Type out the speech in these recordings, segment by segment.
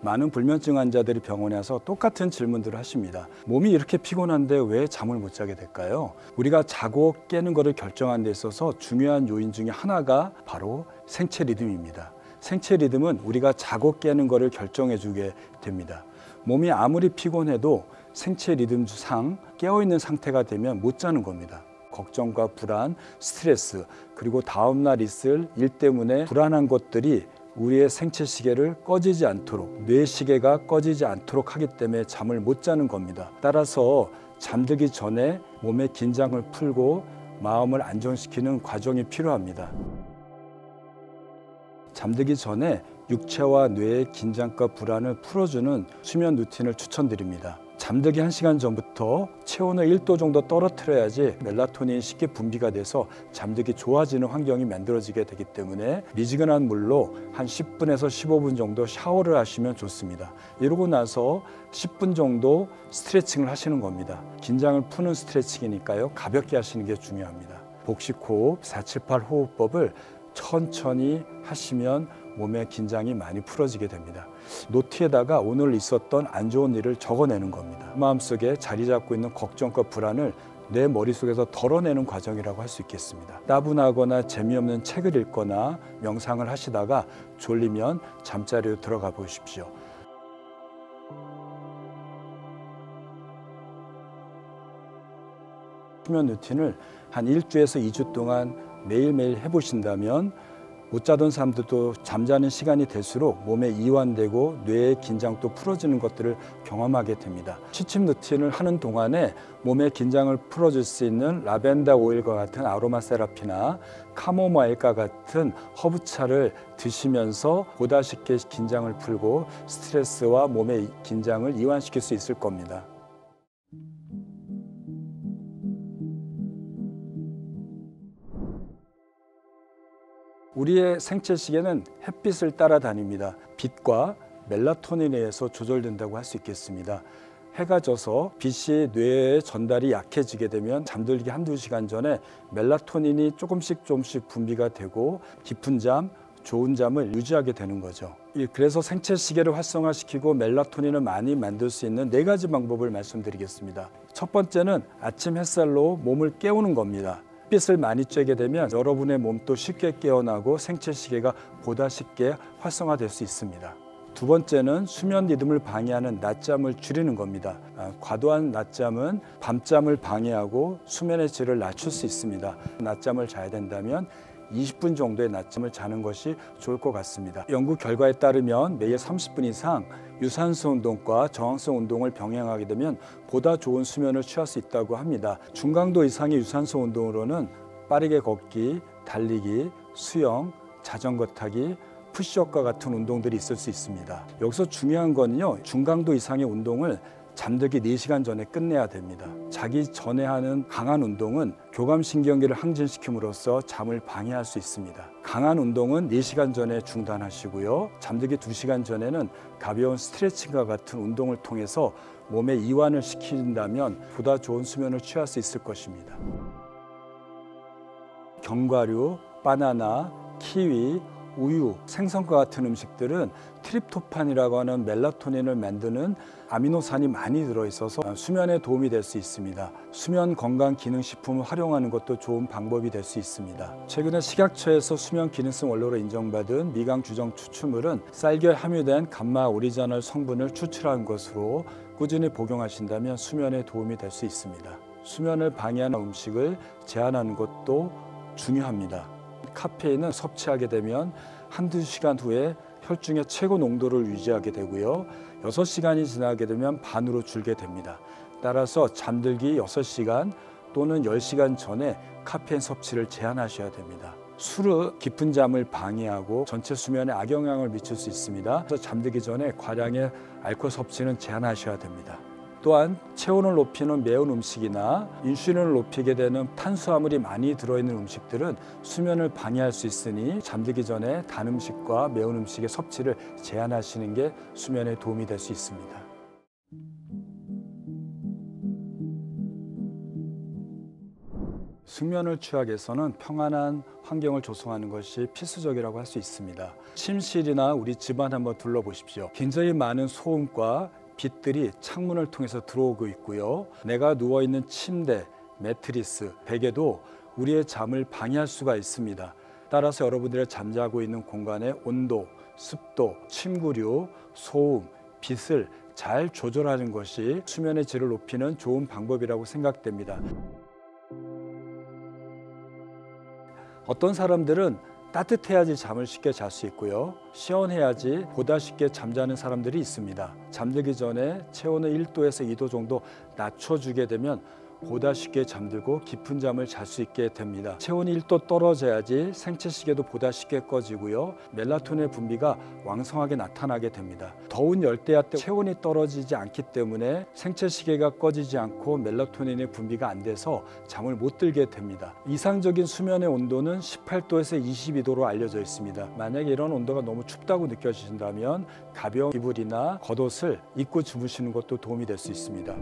많은 불면증 환자들이 병원에 와서 똑같은 질문들을 하십니다. 몸이 이렇게 피곤한데 왜 잠을 못 자게 될까요? 우리가 자고 깨는 것을 결정하는 데 있어서 중요한 요인 중에 하나가 바로 생체 리듬입니다. 생체 리듬은 우리가 자고 깨는 것을 결정해 주게 됩니다. 몸이 아무리 피곤해도 생체 리듬상 깨어있는 상태가 되면 못 자는 겁니다. 걱정과 불안, 스트레스, 그리고 다음날 있을 일 때문에 불안한 것들이 우리의 생체 시계를 꺼지지 않도록, 뇌 시계가 꺼지지 않도록 하기 때문에 잠을 못 자는 겁니다. 따라서 잠들기 전에 몸의 긴장을 풀고 마음을 안정시키는 과정이 필요합니다. 잠들기 전에 육체와 뇌의 긴장과 불안을 풀어주는 수면 루틴을 추천드립니다. 잠들기 1시간 전부터 체온을 1도 정도 떨어뜨려야지 멜라토닌이 쉽게 분비가 돼서 잠들기 좋아지는 환경이 만들어지게 되기 때문에 미지근한 물로 한 10분에서 15분 정도 샤워를 하시면 좋습니다. 이러고 나서 10분 정도 스트레칭을 하시는 겁니다. 긴장을 푸는 스트레칭이니까요. 가볍게 하시는 게 중요합니다. 복식호흡, 478 호흡법을 천천히 하시면 몸의 긴장이 많이 풀어지게 됩니다. 노트에다가 오늘 있었던 안 좋은 일을 적어내는 겁니다. 마음속에 자리 잡고 있는 걱정과 불안을 내 머릿속에서 덜어내는 과정이라고 할 수 있겠습니다. 따분하거나 재미없는 책을 읽거나 명상을 하시다가 졸리면 잠자리로 들어가 보십시오. 수면 루틴을 한 1주에서 2주 동안 매일매일 해보신다면 못 자던 사람들도 잠자는 시간이 될수록 몸에 이완되고 뇌의 긴장도 풀어지는 것들을 경험하게 됩니다. 취침 루틴을 하는 동안에 몸의 긴장을 풀어줄 수 있는 라벤더 오일과 같은 아로마 세라피나 카모마일과 같은 허브차를 드시면서 보다 쉽게 긴장을 풀고 스트레스와 몸의 긴장을 이완시킬 수 있을 겁니다. 우리의 생체 시계는 햇빛을 따라다닙니다. 빛과 멜라토닌에 의해서 조절된다고 할 수 있겠습니다. 해가 져서 빛이 뇌에 전달이 약해지게 되면 잠들기 1~2시간 전에 멜라토닌이 조금씩 분비가 되고 깊은 잠, 좋은 잠을 유지하게 되는 거죠. 그래서 생체 시계를 활성화시키고 멜라토닌을 많이 만들 수 있는 4가지 방법을 말씀드리겠습니다. 첫 번째는 아침 햇살로 몸을 깨우는 겁니다. 햇빛을 많이 쬐게 되면 여러분의 몸도 쉽게 깨어나고 생체 시계가 보다 쉽게 활성화될 수 있습니다. 두 번째는 수면 리듬을 방해하는 낮잠을 줄이는 겁니다. 과도한 낮잠은 밤잠을 방해하고 수면의 질을 낮출 수 있습니다. 낮잠을 자야 된다면 20분 정도의 낮잠을 자는 것이 좋을 것 같습니다. 연구 결과에 따르면 매일 30분 이상 유산소 운동과 저항성 운동을 병행하게 되면 보다 좋은 수면을 취할 수 있다고 합니다. 중강도 이상의 유산소 운동으로는 빠르게 걷기, 달리기, 수영, 자전거 타기, 푸시업과 같은 운동들이 있을 수 있습니다. 여기서 중요한 거는요, 중강도 이상의 운동을 잠들기 4시간 전에 끝내야 됩니다. 자기 전에 하는 강한 운동은 교감신경계를 항진시킴으로써 잠을 방해할 수 있습니다. 강한 운동은 4시간 전에 중단하시고요. 잠들기 2시간 전에는 가벼운 스트레칭과 같은 운동을 통해서 몸에 이완을 시킨다면 보다 좋은 수면을 취할 수 있을 것입니다. 견과류, 바나나, 키위, 우유, 생선과 같은 음식들은 트립토판이라고 하는 멜라토닌을 만드는 아미노산이 많이 들어있어서 수면에 도움이 될 수 있습니다. 수면 건강 기능식품을 활용하는 것도 좋은 방법이 될 수 있습니다. 최근에 식약처에서 수면 기능성 원료로 인정받은 미강 주정 추출물은 쌀겨에 함유된 감마 오리지널 성분을 추출한 것으로 꾸준히 복용하신다면 수면에 도움이 될 수 있습니다. 수면을 방해하는 음식을 제한하는 것도 중요합니다. 카페인은 섭취하게 되면 1~2시간 후에 혈중의 최고 농도를 유지하게 되고요. 6시간이 지나게 되면 반으로 줄게 됩니다. 따라서 잠들기 6시간 또는 10시간 전에 카페인 섭취를 제한하셔야 됩니다. 술은 깊은 잠을 방해하고 전체 수면에 악영향을 미칠 수 있습니다. 그래서 잠들기 전에 과량의 알코올 섭취는 제한하셔야 됩니다. 또한 체온을 높이는 매운 음식이나 인슐린을 높이게 되는 탄수화물이 많이 들어있는 음식들은 수면을 방해할 수 있으니 잠들기 전에 단 음식과 매운 음식의 섭취를 제한하시는 게 수면에 도움이 될 수 있습니다. 숙면을 취하기 위해서는 평안한 환경을 조성하는 것이 필수적이라고 할 수 있습니다. 침실이나 우리 집안 한번 둘러보십시오. 굉장히 많은 소음과 빛들이 창문을 통해서 들어오고 있고요. 내가 누워있는 침대, 매트리스, 베개도 우리의 잠을 방해할 수가 있습니다. 따라서 여러분들의 잠자고 있는 공간의 온도, 습도, 침구류, 소음, 빛을 잘 조절하는 것이 수면의 질을 높이는 좋은 방법이라고 생각됩니다. 어떤 사람들은 따뜻해야지 잠을 쉽게 잘 수 있고요. 시원해야지 보다 쉽게 잠자는 사람들이 있습니다. 잠들기 전에 체온을 1도에서 2도 정도 낮춰주게 되면 보다 쉽게 잠들고 깊은 잠을 잘 수 있게 됩니다. 체온이 1도 떨어져야지 생체시계도 보다 쉽게 꺼지고요. 멜라토닌의 분비가 왕성하게 나타나게 됩니다. 더운 열대야 때 체온이 떨어지지 않기 때문에 생체시계가 꺼지지 않고 멜라토닌의 분비가 안 돼서 잠을 못 들게 됩니다. 이상적인 수면의 온도는 18도에서 22도로 알려져 있습니다. 만약에 이런 온도가 너무 춥다고 느껴지신다면 가벼운 이불이나 겉옷을 입고 주무시는 것도 도움이 될 수 있습니다.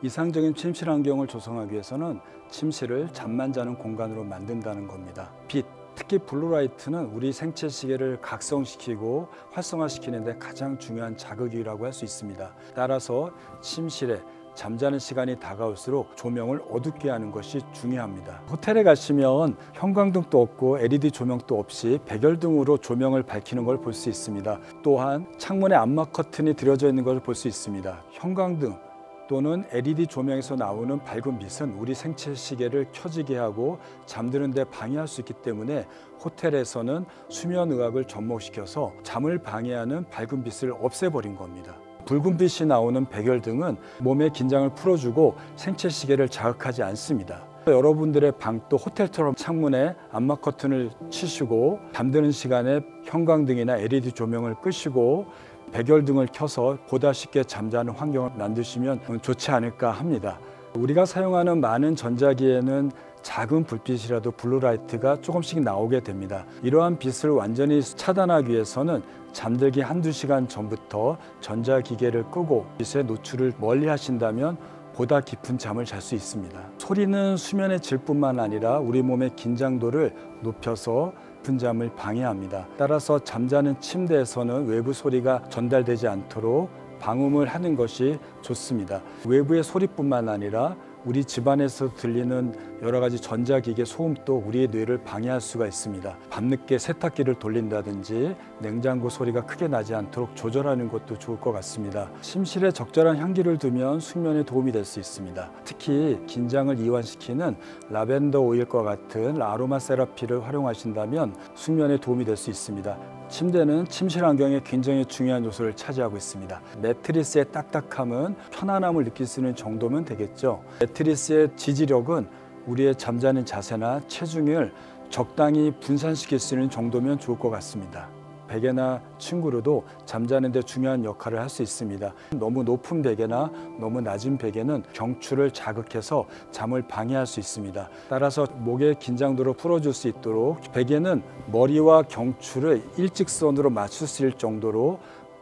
이상적인 침실 환경을 조성하기 위해서는 침실을 잠만 자는 공간으로 만든다는 겁니다. 빛, 특히 블루라이트는 우리 생체 시계를 각성시키고 활성화시키는 데 가장 중요한 자극이라고 할 수 있습니다. 따라서 침실에 잠자는 시간이 다가올수록 조명을 어둡게 하는 것이 중요합니다. 호텔에 가시면 형광등도 없고 LED 조명도 없이 백열등으로 조명을 밝히는 걸 볼 수 있습니다. 또한 창문에 암막 커튼이 들여져 있는 것을 볼 수 있습니다. 형광등 또는 LED 조명에서 나오는 밝은 빛은 우리 생체 시계를 켜지게 하고 잠드는 데 방해할 수 있기 때문에 호텔에서는 수면의학을 접목시켜서 잠을 방해하는 밝은 빛을 없애버린 겁니다. 붉은 빛이 나오는 백열등은 몸의 긴장을 풀어주고 생체 시계를 자극하지 않습니다. 여러분들의 방도 호텔처럼 창문에 암막 커튼을 치시고 잠드는 시간에 형광등이나 LED 조명을 끄시고 백열등을 켜서 보다 쉽게 잠자는 환경을 만드시면 좋지 않을까 합니다. 우리가 사용하는 많은 전자기에는 작은 불빛이라도 블루라이트가 조금씩 나오게 됩니다. 이러한 빛을 완전히 차단하기 위해서는 잠들기 1~2시간 전부터 전자기계를 끄고 빛의 노출을 멀리 하신다면 보다 깊은 잠을 잘 수 있습니다. 소리는 수면의 질뿐만 아니라 우리 몸의 긴장도를 높여서 깊은 잠을 방해합니다. 따라서 잠자는 침대에서는 외부 소리가 전달되지 않도록 방음을 하는 것이 좋습니다. 외부의 소리뿐만 아니라 우리 집안에서 들리는 여러 가지 전자기계 소음도 우리의 뇌를 방해할 수가 있습니다. 밤늦게 세탁기를 돌린다든지 냉장고 소리가 크게 나지 않도록 조절하는 것도 좋을 것 같습니다. 침실에 적절한 향기를 두면 숙면에 도움이 될 수 있습니다. 특히 긴장을 이완시키는 라벤더 오일과 같은 아로마 세라피를 활용하신다면 숙면에 도움이 될 수 있습니다. 침대는 침실 환경에 굉장히 중요한 요소를 차지하고 있습니다. 매트리스의 딱딱함은 편안함을 느낄 수 있는 정도면 되겠죠. 매트리스의 지지력은 우리의 잠자는 자세나 체중을 적당히 분산시킬 수 있는 정도면 좋을 것 같습니다. 베개나 침구류도 잠자는 데 중요한 역할을 할 수 있습니다. 너무 높은 베개나 너무 낮은 베개는 경추를 자극해서 잠을 방해할 수 있습니다. 따라서 목의 긴장도를 풀어줄 수 있도록 베개는 머리와 경추를 일직선으로 맞출 수 있을 정도로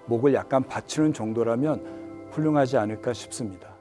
목을 약간 받치는 정도라면 훌륭하지 않을까 싶습니다.